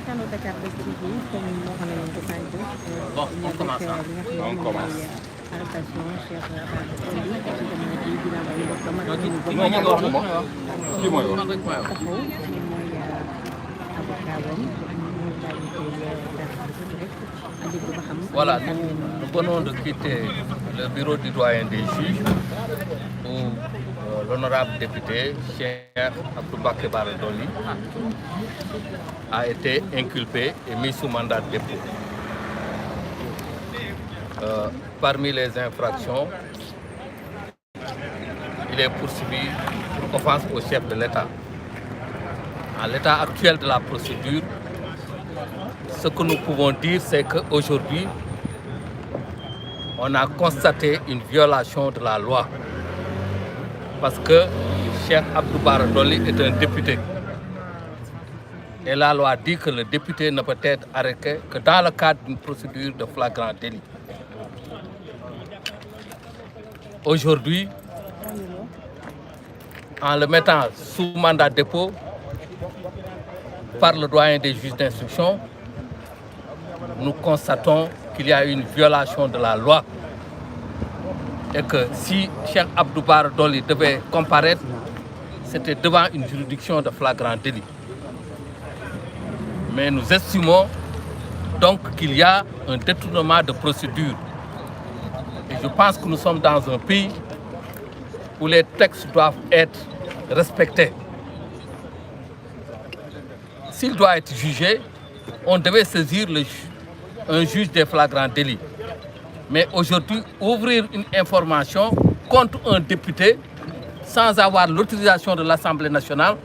internet Dakar Buzz TV comme moo xam ne leen ko sànq. Bon, on commence. On commence. Arrestation Cheikh Bara Dolly ci jamono ji dina am ay mbokkam ak ñu kii mooy wax moom kii mooy wax. taxaw moom mooy avocat wam moom daal di koy rek déglu ba xam. Voilà, nous venons de quitter le bureau du doyen des juges où l'honorable député Cheikh Abdou Bara Dolly a été inculpé et mis sous mandat de dépôt. Parmi les infractions, il est poursuivi pour offense au chef de l'État. À l'état actuel de la procédure, ce que nous pouvons dire, c'est qu'aujourd'hui, on a constaté une violation de la loi. Parce que Cheikh Abdou Bara Dolly est un député. Et la loi dit que le député ne peut être arrêté que dans le cadre d'une procédure de flagrant délit. Aujourd'hui, en le mettant sous mandat de dépôt par le doyen des juges d'instruction, nous constatons qu'il y a une violation de la loi et que si Cheikh Abdou Bara Dolly devait comparaître, c'était devant une juridiction de flagrant délit. Mais nous estimons donc qu'il y a un détournement de procédure. Et je pense que nous sommes dans un pays où les textes doivent être respectés. S'il doit être jugé, on devait saisir un juge des flagrants délits. Mais aujourd'hui, ouvrir une information contre un député sans avoir l'autorisation de l'Assemblée nationale,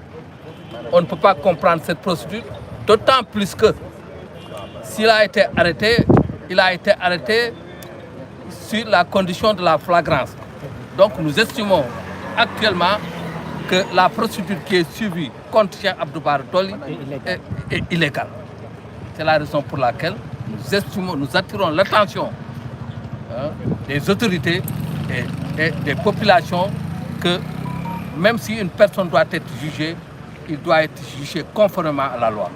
on ne peut pas comprendre cette procédure, d'autant plus que s'il a été arrêté, il a été arrêté sur la condition de la flagrance. Donc nous estimons actuellement que la procédure qui est suivie contre Cheikh Abdou Bara Dolly est illégale. C'est la raison pour laquelle nous attirons l'attention des autorités et des populations que même si une personne doit être jugée, il doit être jugé conformément à la loi.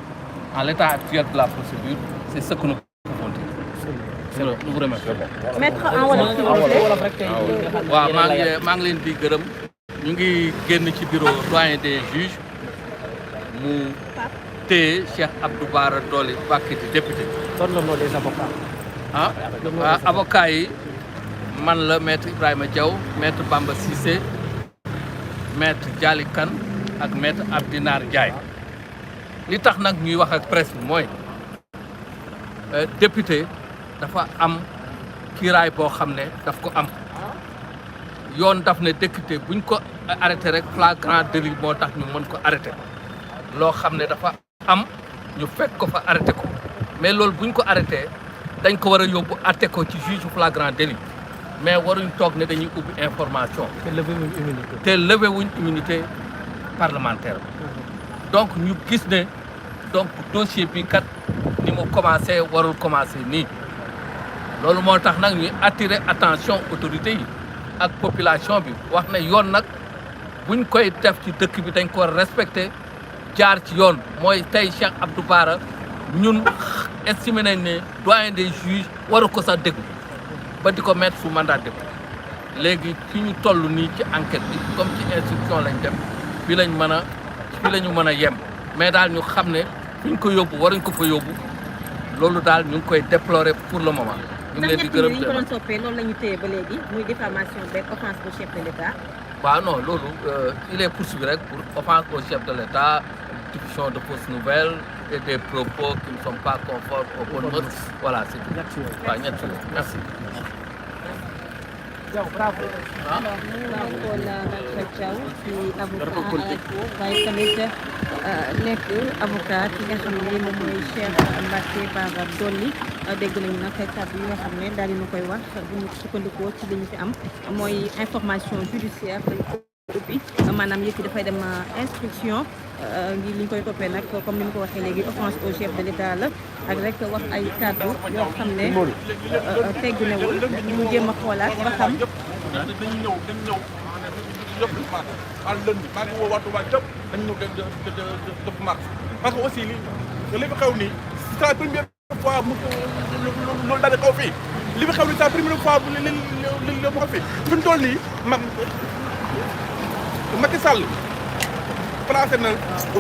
En l'état actuel de la procédure, c'est ce que nous pouvons dire. C'est le nous vous remercions. Maître en wolof s'il vous plaît. waaw maa ngi leen di gërëm ñu ngi génn ci bureau doyen des juges mu téye Cheikh Abdou Bara Dolly Mbacké di député. Donne le nom des avocats. Avocats yi man la maître Ibrahima Diaw, maître Bamba Cissé, maître Diali Kane ak maître Abdinar Ndiaye. li tax nag ñuy wax ak presse bi mooy député dafa am kiiraay boo xam ne daf ko am yoon daf ne député buñ ko arrêté rek flagrant délit moo tax ñu mën ko arrêté loo xam ne dafa am ñu fekk ko fa arrêté ko mais loolu buñ ko arrêté dañ ko war a yóbbu arrêté ko ci juge flagrant délit mais waruñ toog ne dañuy ubbi information te levé wuñ immunité parlementaire donc ñu gis ne donc dossier bi kat ni mu commencé warul commencé nii loolu moo tax nag ñuy attirer attention autorités yi ak population bi wax ne yoon nag buñ koy def ci dëkk bi dañ ko respecté jaar ci yoon mooy tey Cheikh Abdou Bara ñun estimé nañ ne doyen des juges waru ko sax déglu ba di ko mettre sous mandat de dépôt léegi fi ñu toll nii ci enquête bi comme ci instruction lañ def fi lañ mën a yem mais daal ñu xam ne fi ñu ko yóbbu waruñ ko fa yóbbu loolu daal ñu ngi koy déplorer pour le moment. ñu ngi leen di gërëm ñu ko doon toppee loolu la ñu téye ba léegi muy diffamation beeg offense au chef de l'État. waaw non loolu il est poursuivi rek pour offense au chef de l'État, diffusion de fausses nouvelles et des propos qui ne sont pas conformes aux bonnes mœurs. Voilà, c'est tout. waaw ñett merci. Bravo. alors ñu ngi nekkoon Maître Thiaw ci avocat waaye tamit nekk avocat ki nga xam ne moom mooy Cheikh Mbacké Bara Dolly dégg nañu nag kàddu yi nga xam ne daal dina koy wax bu ñu sukkandikoo ci li ñu fi am mooy information judiciaire dañ ko ubbi maanaam yëpp dafay dem instruction ngir li ñu koy toppee nag comme ni mu ko waxee léegi offense au chef de l'État la ak rek wax ay kàddu yoo xam ne teggu newul ñu jéem a xoolaat ba xam. dañu ñëw yëpp à lundi maa ngi woo waa Touba yëpp dañu ñëw def marche parce que aussi li li fi xew nii c'est la première fois mu loolu daal di xew fii li fi xew nii c'est la première fois li mu xew fii fi mu toll nii Macky Sall placé na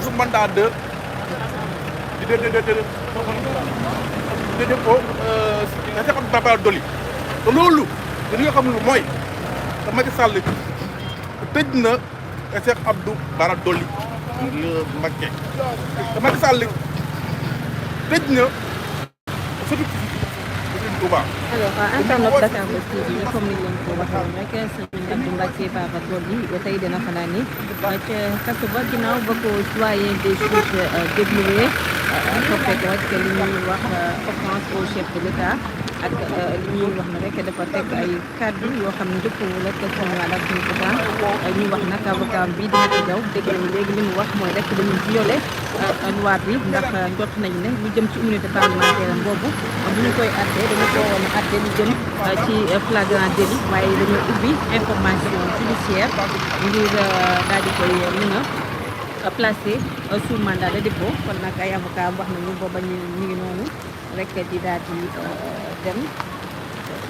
su mandat de ko Cheikh Abdou Bara Dolly loolu li nga xam ne mooy Macky Sall tëj na Cheikh Abdou Bara Dolly Mbacké Macky Sall tëj na surtout Touba. alors internet Dakar Buzz TV comme ni leen ko waxoon rek Serigne Abdou Mbacké Bara Dolly tey dina fanaan ni ca kaso ba ginnaaw ba ko doyen des juges dégluwee toppee ko rek li ñuy wax offense au chef de l'État ak li ñuy wax ne rek dafa teg ay kàddu yoo xam ne dëppoo ak son wàlla suñu pourtant ñu wax nag avocat bi dina ci daw dégg nañu léegi li mu wax mooy rek dañu violé loi bi ndax jot nañu ne lu jëm ci immunité parlementaire am boobu bu ñu koy atte dañu ko woon atte lu jëm ci flagrant délit waaye dañoo ubbi information judiciaire ngir daal di koy mën a placé sous mandat de dépôt kon nag ay avocat wax nañu booba ñu ngi noonu rek di daal di dem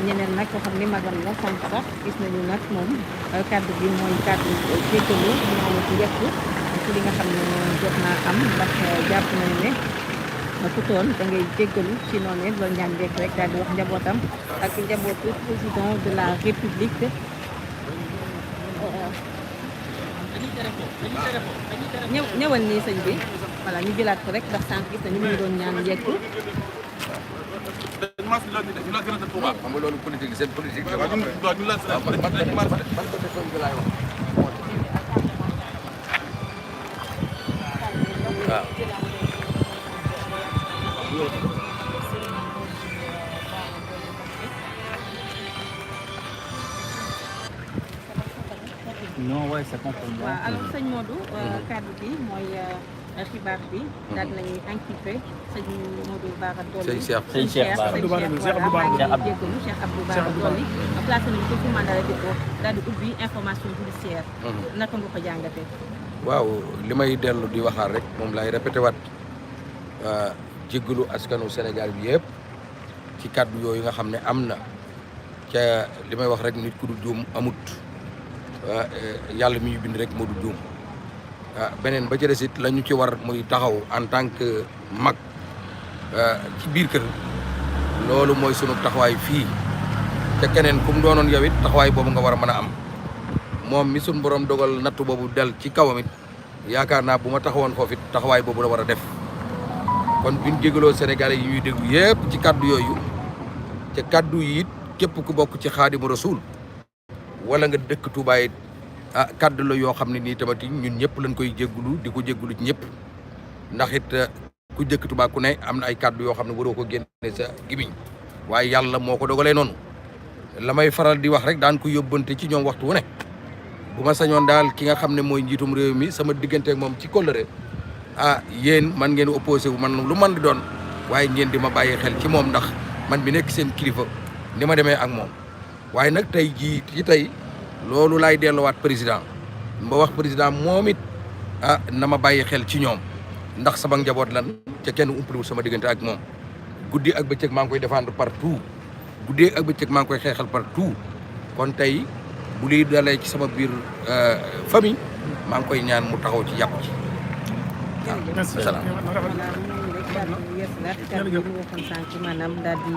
ñeneen nag ko xam ni magam la sant sax gis nañu nag moom kàddu bi mooy kàddu jéggalu ñoo ci yekk ci li nga xam ne jot naa am ndax jàpp nañu ne ku toon da ngay jéggalu ci noonu loolu ñaan beek rek daal di wax njabootam ak njabootu président de la république ñëwal nii sëñ bi voilà ñu jëlaat ko rek ndax sànq gis nañu mu ngi doon ñaan yekk ñu la gën a Touba. xam nga loolu politique seen politique la. waaw ñu la ban côté sëñ bi laay wax. waaw. non ouais c'est contre moi. waaw alors sëñ Modou kàddu bi mooy xibaar bi daal nañuy inculpé sëñ Modou Bara Dolly sëñ Cheikh Bara Cheikh Abdou Bara Dolly placé nañu ko sous mandat de dépôt daal di ubbi information judiciaire naka nga ko jàngatee. waaw li may dellu di waxaat rek moom laay répété waat jéggalu askanu Sénégal bi yëpp ci kàddu yooyu nga xam ne am na ca li may wax rek nit ku du juum amut yàlla mi ñu bind rek moo du juum beneen ba ci des it la ñu ci war muy taxaw en tant que mag ci biir kër loolu mooy sunu taxawaay fii te keneen ku mu doonoon yow it taxawaay boobu nga war a mën a am moom mi sunu borom dogal nattu boobu del ci kawam it yaakaar naa bu ma taxawoon foofu it taxawaay boobu la war a def kon biñ jégaloo Sénégalais yi ñuy déglu yëpp ci kaddu yooyu te kaddu yi it képp ku bokk ci Xaadimu Rasuul wala nga dëkk Touba it kaddu la yoo xam ne nii tamit ñun ñëpp lañ koy jéggulu di ko jéggulu ci ñëpp ndax it ku dëkk Touba ku ne am na ay kaddu yoo xam ne waroo ko génne sa gimiñ waaye yàlla moo ko dogalee noonu la may faral di wax rek daan ko yóbbante ci ñoom waxtu wu ne bu ma sañoon daal ki nga xam ne mooy njiitum réew mi sama diggante ak moom ci kóllëre yéen man ngeen opposé wu man lu man di doon waaye ngeen di ma bàyyi xel ci moom ndax man bi nekk seen kilifa ni ma demee ak moom waaye nag tey jii ci tey loolu laay delluwaat président ba wax président moom it na ma bàyyi xel ci ñoom ndax sama njaboot lan ca kenn umpaliwul sama diggante ak moom guddi ak bëccëg maa ngi koy défendre partout guddi ak bëccëg maa ngi koy xeexal partout kon tey bu liy dalee ci sama biir famille maa ngi koy ñaan mu taxaw ci jàpp ci waaw salaam. kàddu yi ñu waxoon sànq maanaam daal di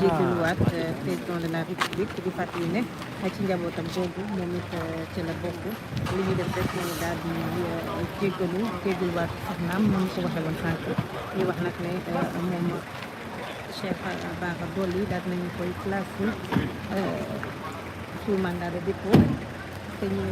jéggaluwaat président de la république di fàttali ne ci njabootam boobu moom it ci la bokk li ñu def rek mooy daal di jéggaluwaat soxnaam moom ko waxee woon sànq ñu wax nag ne moom Cheikh Bara Dolly daal nañu koy placé sous mandat de dépôt te ñu